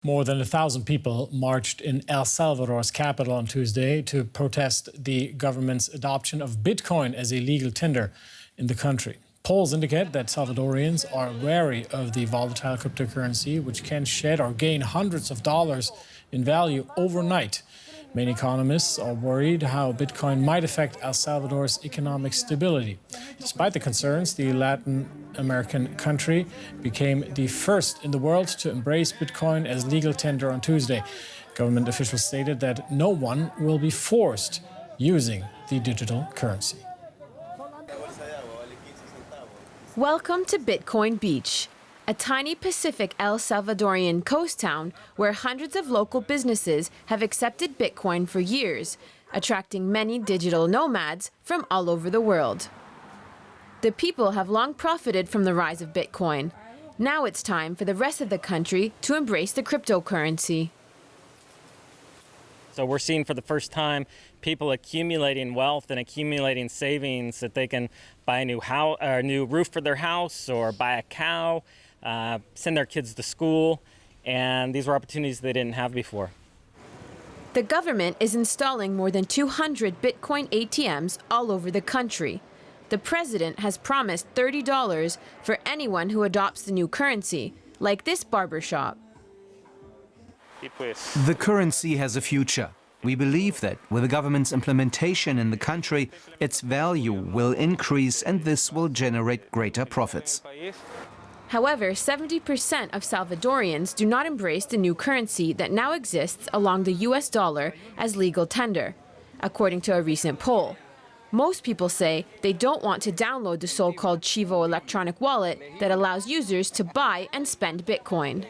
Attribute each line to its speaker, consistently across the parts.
Speaker 1: More than 1,000 people marched in El Salvador's capital on Tuesday to protest the government's adoption of Bitcoin as a legal tender in the country. Polls indicate that Salvadorians are wary of the volatile cryptocurrency, which can shed or gain hundreds of dollars in value overnight. Many economists are worried how Bitcoin might affect El Salvador's economic stability. Despite the concerns, the Latin American country became the first in the world to embrace Bitcoin as legal tender on Tuesday. Government officials stated that no one will be forced using the digital currency.
Speaker 2: Welcome to Bitcoin Beach, a tiny Pacific El Salvadorian coast town where hundreds of local businesses have accepted Bitcoin for years, attracting many digital nomads from all over the world. The people have long profited from the rise of Bitcoin. Now it's time for the rest of the country to embrace the cryptocurrency.
Speaker 3: So we're seeing for the first time people accumulating wealth and accumulating savings that they can buy a new roof for their house or buy a cow, send their kids to school, and these were opportunities they didn't have before.
Speaker 2: The government is installing more than 200 Bitcoin ATMs all over the country. The president has promised $30 for anyone who adopts the new currency, like this barber shop.
Speaker 4: The currency has a future. We believe that with the government's implementation in the country, its value will increase and this will generate greater profits.
Speaker 2: However, 70% of Salvadorians do not embrace the new currency that now exists along the US dollar as legal tender, according to a recent poll. Most people say they don't want to download the so-called Chivo electronic wallet that allows users to buy and spend Bitcoin.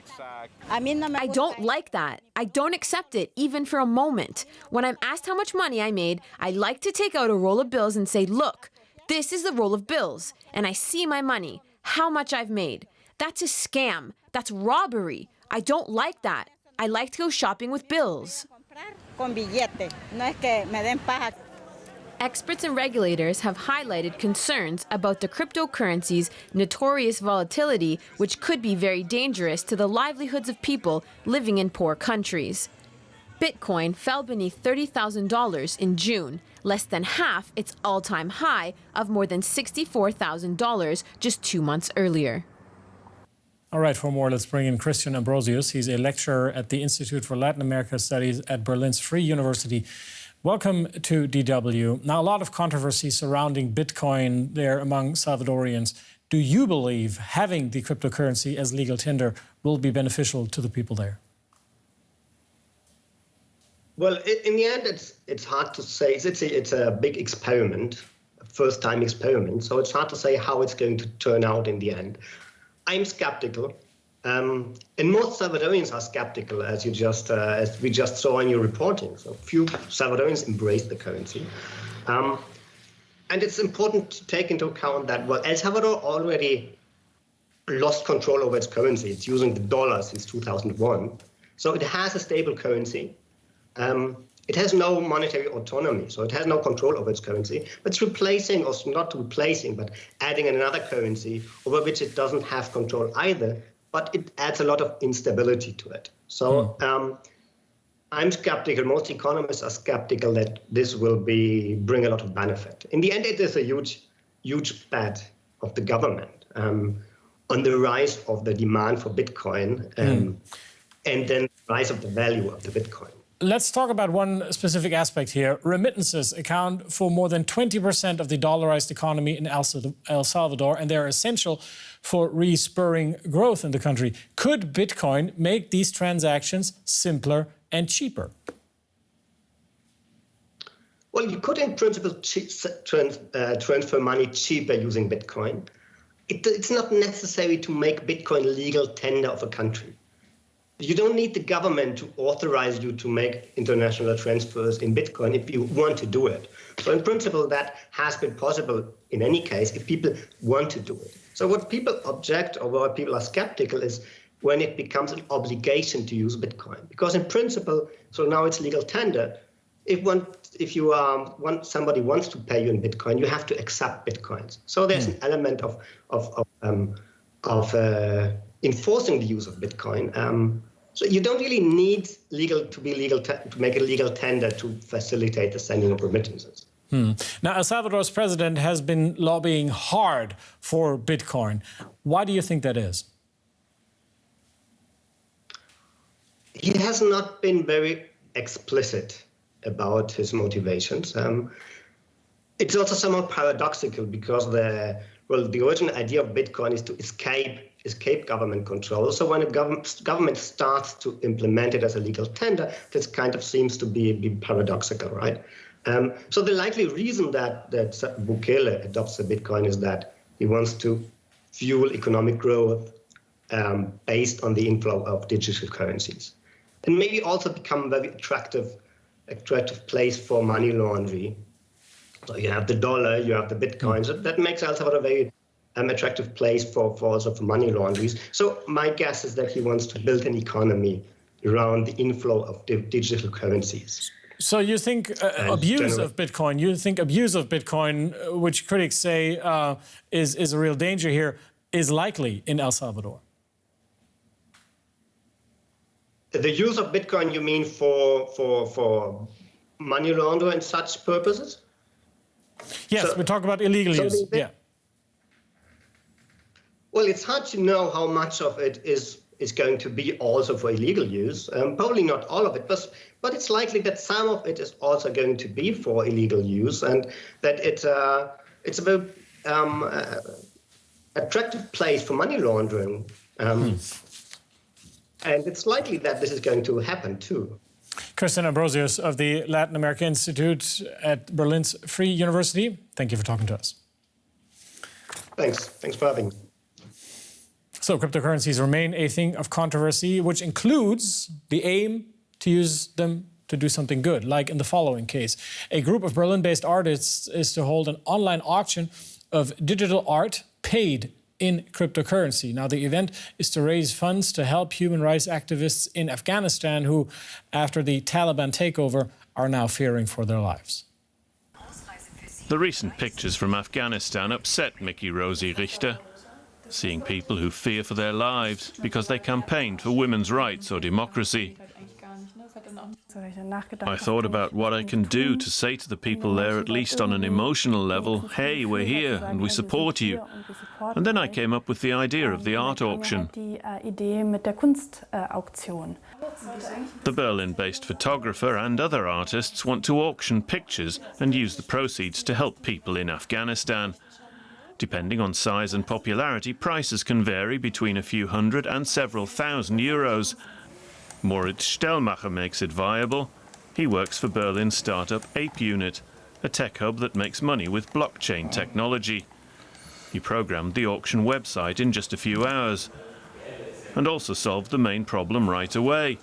Speaker 2: I don't like that. I don't accept it, even for a moment. When I'm asked how much money I made, I like to take out a roll of bills and say, look, this is the roll of bills, and I see my money, how much I've made. That's a scam. That's robbery. I don't like that. I like to go shopping with bills. Experts and regulators have highlighted concerns about the cryptocurrency's notorious volatility, which could be very dangerous to the livelihoods of people living in poor countries. Bitcoin fell beneath $30,000 in June, less than half its all-time high of more than $64,000 just 2 months earlier.
Speaker 1: All right, for more, let's bring in Christian Ambrosius. He's a lecturer at the Institute for Latin America Studies at Berlin's Free University. Welcome to DW. Now, a lot of controversy surrounding Bitcoin there among Salvadorians. Do you believe having the cryptocurrency as legal tender will be beneficial to the people there?
Speaker 5: Well, in the end, it's hard to say. It's a big experiment, a first-time experiment, so it's hard to say how it's going to turn out in the end. I'm skeptical. And most Salvadorians are skeptical, as we just saw in your reporting. So few Salvadorians embrace the currency. And it's important to take into account that, well, El Salvador already lost control over its currency. It's using the dollar since 2001. So it has a stable currency. It has no monetary autonomy, so it has no control over its currency. But it's replacing, or not replacing, but adding another currency over which it doesn't have control either. But it adds a lot of instability to it. So I'm skeptical. Most economists are skeptical that this will bring a lot of benefit. In the end, it is a huge bet of the government on the rise of the demand for Bitcoin and then the rise of the value of the Bitcoin.
Speaker 1: Let's talk about one specific aspect here. Remittances account for more than 20% of the dollarized economy in El Salvador, and they're essential for re-spurring growth in the country. Could Bitcoin make these transactions simpler and cheaper?
Speaker 5: Well, you could, in principle, transfer money cheaper using Bitcoin. It's not necessary to make Bitcoin legal tender of a country. You don't need the government to authorize you to make international transfers in Bitcoin if you want to do it. So in principle, that has been possible in any case if people want to do it. So what people object or what people are skeptical is when it becomes an obligation to use Bitcoin. Because in principle, so now it's legal tender. If somebody wants to pay you in Bitcoin, you have to accept Bitcoins. So there's an element of enforcing the use of Bitcoin. So you don't really need to make a legal tender to facilitate the sending of remittances.
Speaker 1: Now, El Salvador's president has been lobbying hard for Bitcoin. Why do you think that is?
Speaker 5: He has not been very explicit about his motivations. It's also somewhat paradoxical because the original idea of Bitcoin is to escape government control. So when a government starts to implement it as a legal tender, this kind of seems to be paradoxical, right? So the likely reason that Bukele adopts the Bitcoin is that he wants to fuel economic growth based on the inflow of digital currencies, and maybe also become a very attractive place for money laundering. So you have the dollar, you have the Bitcoin. So that makes El Salvador a very attractive place for money launderers. So my guess is that he wants to build an economy around the inflow of digital currencies.
Speaker 1: So you think abuse of Bitcoin, which critics say is a real danger here, is likely in El Salvador?
Speaker 5: The use of Bitcoin, you mean for money laundering and such purposes?
Speaker 1: Yes, we're talking about illegal use. Yeah.
Speaker 5: Well, it's hard to know how much of it is going to be also for illegal use. Probably not all of it, but it's likely that some of it is also going to be for illegal use, and that it's a very attractive place for money laundering. And it's likely that this is going to happen too.
Speaker 1: Christian Ambrosius of the Latin America Institute at Berlin's Free University, thank you for talking to us.
Speaker 5: Thanks for having me.
Speaker 1: So cryptocurrencies remain a thing of controversy, which includes the aim to use them to do something good, like in the following case. A group of Berlin-based artists is to hold an online auction of digital art paid in cryptocurrency. Now, the event is to raise funds to help human rights activists in Afghanistan who, after the Taliban takeover, are now fearing for their lives.
Speaker 6: The recent pictures from Afghanistan upset Mickey Rosie Richter. Seeing people who fear for their lives because they campaigned for women's rights or democracy. I thought about what I can do to say to the people there, at least on an emotional level, hey, we're here and we support you. And then I came up with the idea of the art auction. The Berlin-based photographer and other artists want to auction pictures and use the proceeds to help people in Afghanistan. Depending on size and popularity, prices can vary between a few hundred and several thousand euros. Moritz Stellmacher makes it viable. He works for Berlin's startup Ape Unit, a tech hub that makes money with blockchain technology. He programmed the auction website in just a few hours and also solved the main problem right away.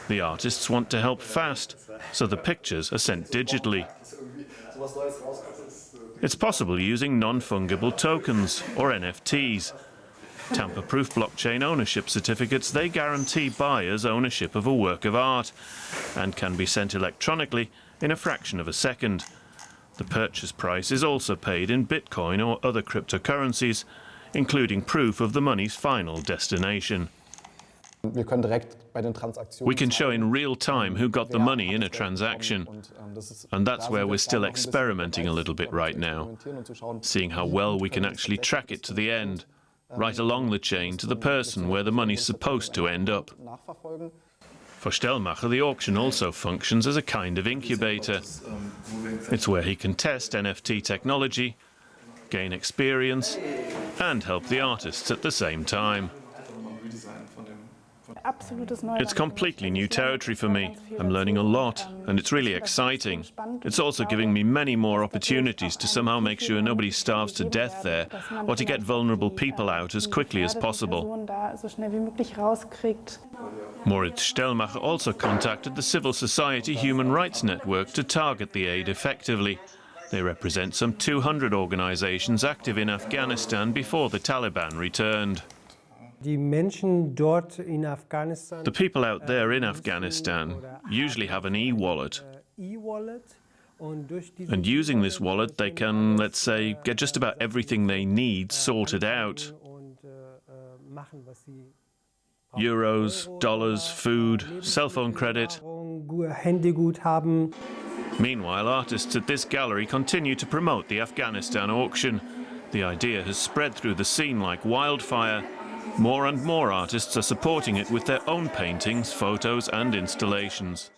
Speaker 6: The artists want to help fast, so the pictures are sent digitally. It's possible using non-fungible tokens, or NFTs. Tamper-proof blockchain ownership certificates, they guarantee buyers ownership of a work of art and can be sent electronically in a fraction of a second. The purchase price is also paid in Bitcoin or other cryptocurrencies, including proof of the money's final destination. We can show in real time who got the money in a transaction, and that's where we're still experimenting a little bit right now, seeing how well we can actually track it to the end, right along the chain to the person where the money's supposed to end up. For Stellmacher, the auction also functions as a kind of incubator. It's where he can test NFT technology, gain experience, and help the artists at the same time. It's completely new territory for me. I'm learning a lot, and it's really exciting. It's also giving me many more opportunities to somehow make sure nobody starves to death there, or to get vulnerable people out as quickly as possible. Moritz Stellmacher also contacted the Civil Society Human Rights Network to target the aid effectively. They represent some 200 organizations active in Afghanistan before the Taliban returned. The people out there in Afghanistan usually have an e-wallet. And using this wallet, they can, let's say, get just about everything they need sorted out. Euros, dollars, food, cell phone credit.
Speaker 7: Handygut haben.
Speaker 6: Meanwhile, artists at this gallery continue to promote the Afghanistan auction. The idea has spread through the scene like wildfire. More and more artists are supporting it with their own paintings, photos and installations.